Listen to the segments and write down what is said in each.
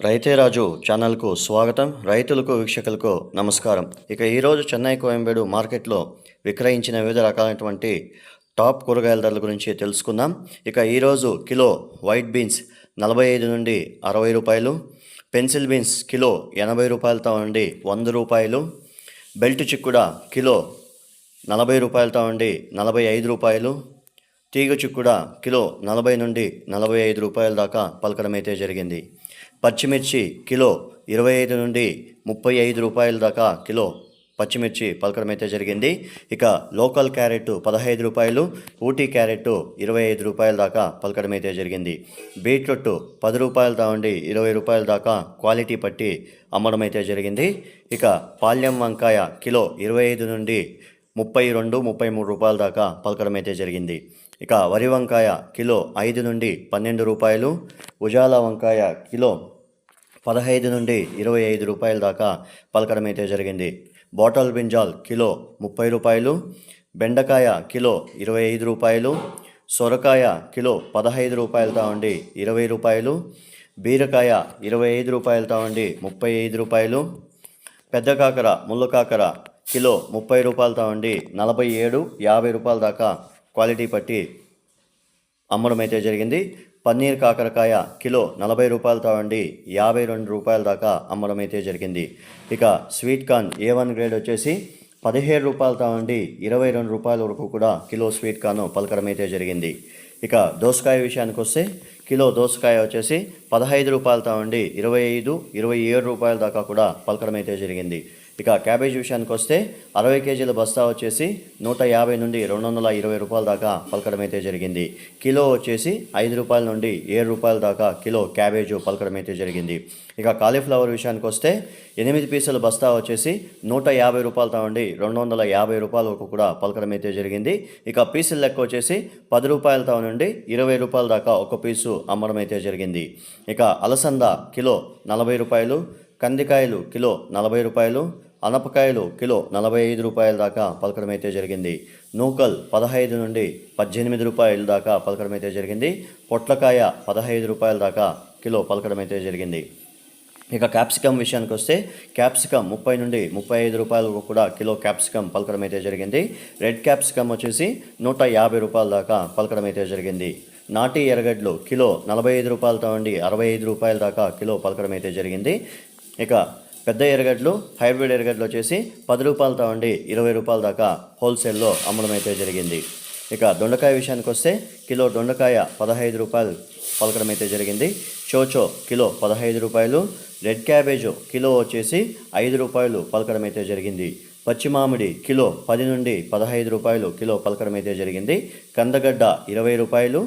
రైతే రాజు ఛానల్కు స్వాగతం. రైతులకు వీక్షకులకు నమస్కారం. ఈరోజు చెన్నై కోయంబేడు మార్కెట్లో విక్రయించిన వివిధ రకాలైనటువంటి టాప్ కూరగాయల ధరల గురించి తెలుసుకుందాం. ఈరోజు కిలో వైట్ బీన్స్ 45 నుండి 60 రూపాయలు, పెన్సిల్ బీన్స్ కిలో 80 రూపాయలతో నుండి 100 రూపాయలు, బెల్ట్ చిక్కుడ కిలో 40 రూపాయలతో నుండి 45 రూపాయలు, తీగ చిక్కుడ కిలో 40 నుండి 45 రూపాయల దాకా పలకడం అయితే జరిగింది. పచ్చిమిర్చి కిలో 25 నుండి 35 రూపాయల దాకా కిలో పచ్చిమిర్చి పలకడం అయితే జరిగింది. లోకల్ క్యారెట్ 15 రూపాయలు, ఊటీ క్యారెట్ 25 రూపాయల దాకా పలకడం అయితే జరిగింది. బీట్రూట్ 10 రూపాయలతో నుండి 20 రూపాయల దాకా క్వాలిటీ పట్టి అమ్మడం అయితే జరిగింది. పాల్యం వంకాయ కిలో 25 నుండి 32, 33 రూపాయల దాకా పలకడం అయితే జరిగింది. వరి వంకాయ కిలో 5 నుండి 12 రూపాయలు, ఉజాల వంకాయ కిలో 15 నుండి 25 రూపాయల దాకా పలకడం అయితే జరిగింది. బాటల్ బ్రింజాల్ కిలో 30 రూపాయలు, బెండకాయ కిలో 25 రూపాయలు, సొరకాయ కిలో 15 రూపాయలతో ఉండి 20 రూపాయలు, బీరకాయ 25 రూపాయలతో ఉండి 35 రూపాయలు, పెద్ద కాకర ముళ్ళ కాకర కిలో 30 రూపాయలతో ఉండి 47, 50 రూపాయల దాకా క్వాలిటీ పట్టి అమ్మడం అయితే జరిగింది. పన్నీర్ కాకరకాయ కిలో 40 రూపాయలతో ఉండి 52 రూపాయల దాకా అమ్మడం అయితే జరిగింది. స్వీట్ కార్న్ A1 గ్రేడ్ వచ్చేసి 17 రూపాయలతో ఉండి 22 రూపాయల వరకు కూడా కిలో స్వీట్ కార్న్ పలకడం అయితే జరిగింది. దోసకాయ విషయానికి వస్తే కిలో దోసకాయ వచ్చేసి 15 రూపాయలతో ఉండి 25, 27 రూపాయల దాకా కూడా పలకడం అయితే జరిగింది. క్యాబేజ్ విషయానికి వస్తే 60 కేజీల బస్తా వచ్చేసి 150 నుండి 220 రూపాయల దాకా పలకడం అయితే జరిగింది. కిలో వచ్చేసి 5 రూపాయల నుండి 7 రూపాయల దాకా కిలో క్యాబేజ్ పలకడం అయితే జరిగింది. కాలీఫ్లవర్ విషయానికి వస్తే 8 పీసుల బస్తా వచ్చేసి 150 రూపాయలతో ఉండి 250 రూపాయల వరకు కూడా పలకడం అయితే జరిగింది. పీసుల లెక్క వచ్చేసి 10 రూపాయలతో నుండి 20 రూపాయల దాకా ఒక పీసు అమ్మడం అయితే జరిగింది. అలసంద కిలో 40 రూపాయలు, కందికాయలు కిలో 40 రూపాయలు, అనపకాయలు కిలో 45 రూపాయల దాకా పలకడం అయితే జరిగింది. నూకల్ 15 నుండి 18 రూపాయల దాకా పలకడం అయితే జరిగింది. పొట్లకాయ 15 రూపాయల దాకా కిలో పలకడం అయితే జరిగింది. క్యాప్సికమ్ విషయానికి వస్తే క్యాప్సికమ్ 30 నుండి 35 రూపాయలకు కూడా కిలో క్యాప్సికమ్ పలకడం అయితే జరిగింది. రెడ్ క్యాప్సికమ్ వచ్చేసి 150 రూపాయల దాకా పలకడం అయితే జరిగింది. నాటి ఎర్రగడ్డలు కిలో 45 రూపాయలతో ఉండి 65 రూపాయల దాకా కిలో పలకడం అయితే జరిగింది. పెద్ద ఎర్రగడ్డలు హైబ్రిడ్ ఎర్రగడ్డలు వచ్చేసి 10 రూపాయలతో ఉండి 20 రూపాయల దాకా హోల్సేల్లో అమ్మడం అయితే జరిగింది. దొండకాయ విషయానికి వస్తే కిలో దొండకాయ 15 రూపాయలు పలకడం అయితే జరిగింది. చోచో కిలో 15 రూపాయలు, రెడ్ క్యాబేజు కిలో వచ్చేసి 5 రూపాయలు పలకడం అయితే జరిగింది. పచ్చి మామిడి కిలో 10 నుండి 15 రూపాయలు కిలో పలకడం అయితే జరిగింది. కందగడ్డ 20 రూపాయలు,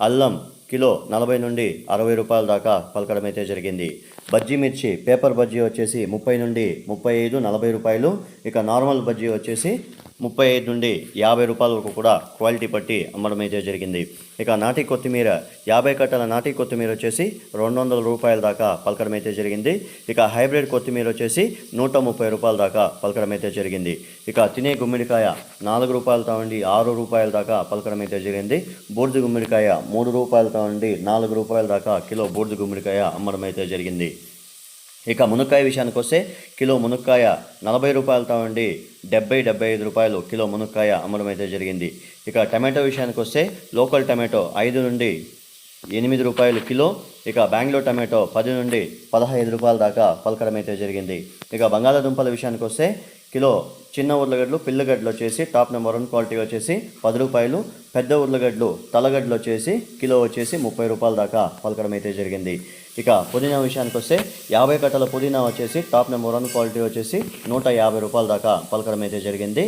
అల్లం కిలో 40 నుండి 60 రూపాయల దాకా పలకడం అయితే జరిగింది. బజ్జీ మిర్చి పేపర్ బజ్జీ వచ్చేసి 30 నుండి 35, 40 రూపాయలు. నార్మల్ బజ్జీ వచ్చేసి 35 నుండి 50 రూపాయల వరకు కూడా క్వాలిటీ పట్టి అమ్మడం అయితే జరిగింది. నాటి కొత్తిమీర 50 కట్టల నాటి కొత్తిమీర వచ్చేసి 200 రూపాయల దాకా పలకడం అయితే జరిగింది. హైబ్రిడ్ కొత్తిమీర వచ్చేసి 130 రూపాయల దాకా పలకడం అయితే జరిగింది. తినే గుమ్మిడికాయ 4 రూపాయలతో ఉండి 6 రూపాయల దాకా పలకడం అయితే జరిగింది. బూర్జు గుమ్మిడికాయ 3 రూపాయలతో ఉండి 4 రూపాయల దాకా కిలో బూర్జు గుమ్మిడికాయ అమ్మడం అయితే జరిగింది. మునక్కాయ విషయానికి వస్తే కిలో మునక్కాయ 40 రూపాయలతో ఉండి 70-75 రూపాయలు కిలో మునక్కాయ అమ్మడం అయితే జరిగింది. టమాటో విషయానికి వస్తే లోకల్ టమాటో 5 నుండి 8 రూపాయలు కిలో, బెంగళూరు టమాటో 10 నుండి 15 రూపాయల దాకా పలకడం అయితే జరిగింది. బంగాళాదుంపల విషయానికి వస్తే కిలో చిన్న ఉర్లగడ్డలు పిల్లగడ్డలు వచ్చేసి టాప్ నెంబర్ 1 క్వాలిటీ వచ్చేసి 10 రూపాయలు, పెద్ద ఉర్లగడ్డలు తలగడ్డలు వచ్చేసి కిలో వచ్చేసి 30 రూపాయల దాకా పలకడం అయితే జరిగింది. పుదీనా విషయానికి వస్తే 50 కట్టల పుదీనా వచ్చేసి టాప్ నెంబర్ 1 క్వాలిటీ వచ్చేసి 150 రూపాయల దాకా పలకడం అయితే జరిగింది.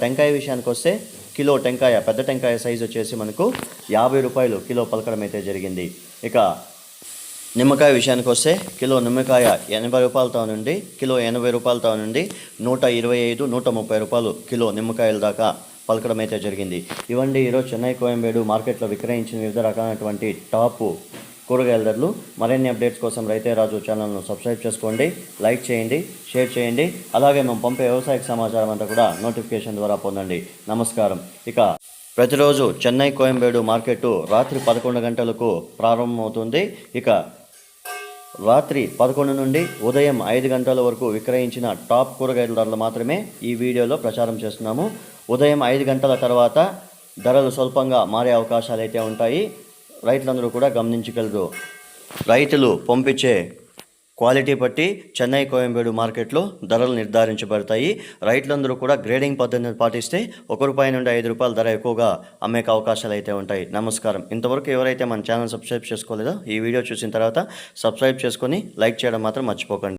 టెంకాయ విషయానికి వస్తే కిలో టెంకాయ పెద్ద టెంకాయ సైజు వచ్చేసి మనకు 50 రూపాయలు కిలో పలకడం అయితే జరిగింది. నిమ్మకాయ విషయానికి వస్తే కిలో నిమ్మకాయ 80 రూపాయలతో నుండి కిలో 80 రూపాయలతో నుండి 125, 130 రూపాయలు కిలో నిమ్మకాయల దాకా పలకడం అయితే జరిగింది. ఇవండి ఈరోజు చెన్నై కోయంబేడు మార్కెట్లో విక్రయించిన వివిధ రకాలైనటువంటి టాప్ కూరగాయల ధరలు. మరిన్ని అప్డేట్స్ కోసం రైతే రాజు ఛానల్ను సబ్స్క్రైబ్ చేసుకోండి, లైక్ చేయండి, షేర్ చేయండి. అలాగే మేము పంపే వ్యవసాయ సమాచారం అంతా కూడా నోటిఫికేషన్ ద్వారా పొందండి. నమస్కారం. ప్రతిరోజు చెన్నై కోయంబేడు మార్కెట్ రాత్రి 11 గంటలకు ప్రారంభమవుతుంది. రాత్రి 11 నుండి ఉదయం 5 గంటల వరకు విక్రయించిన టాప్ కూరగాయల ధరలు మాత్రమే ఈ వీడియోలో ప్రచారం చేస్తున్నాము. ఉదయం 5 గంటల తర్వాత ధరలు స్వల్పంగా మారే అవకాశాలు అయితే ఉంటాయి. రైతులందరూ కూడా గమనించగలరు. రైతులు పంపించే క్వాలిటీ బట్టి చెన్నై కోయంబేడు మార్కెట్లో ధరలు నిర్ధారించబడతాయి. రైతులందరూ కూడా గ్రేడింగ్ పద్ధతిని పాటిస్తే ₹1 నుండి ₹5 ధర ఎక్కువగా అమ్మే అవకాశాలు అయితే ఉంటాయి. నమస్కారం. ఇంతవరకు ఎవరైతే మన ఛానల్ సబ్స్క్రైబ్ చేసుకోలేదో ఈ వీడియో చూసిన తర్వాత సబ్స్క్రైబ్ చేసుకొని లైక్ చేయడం మాత్రం మర్చిపోకండి.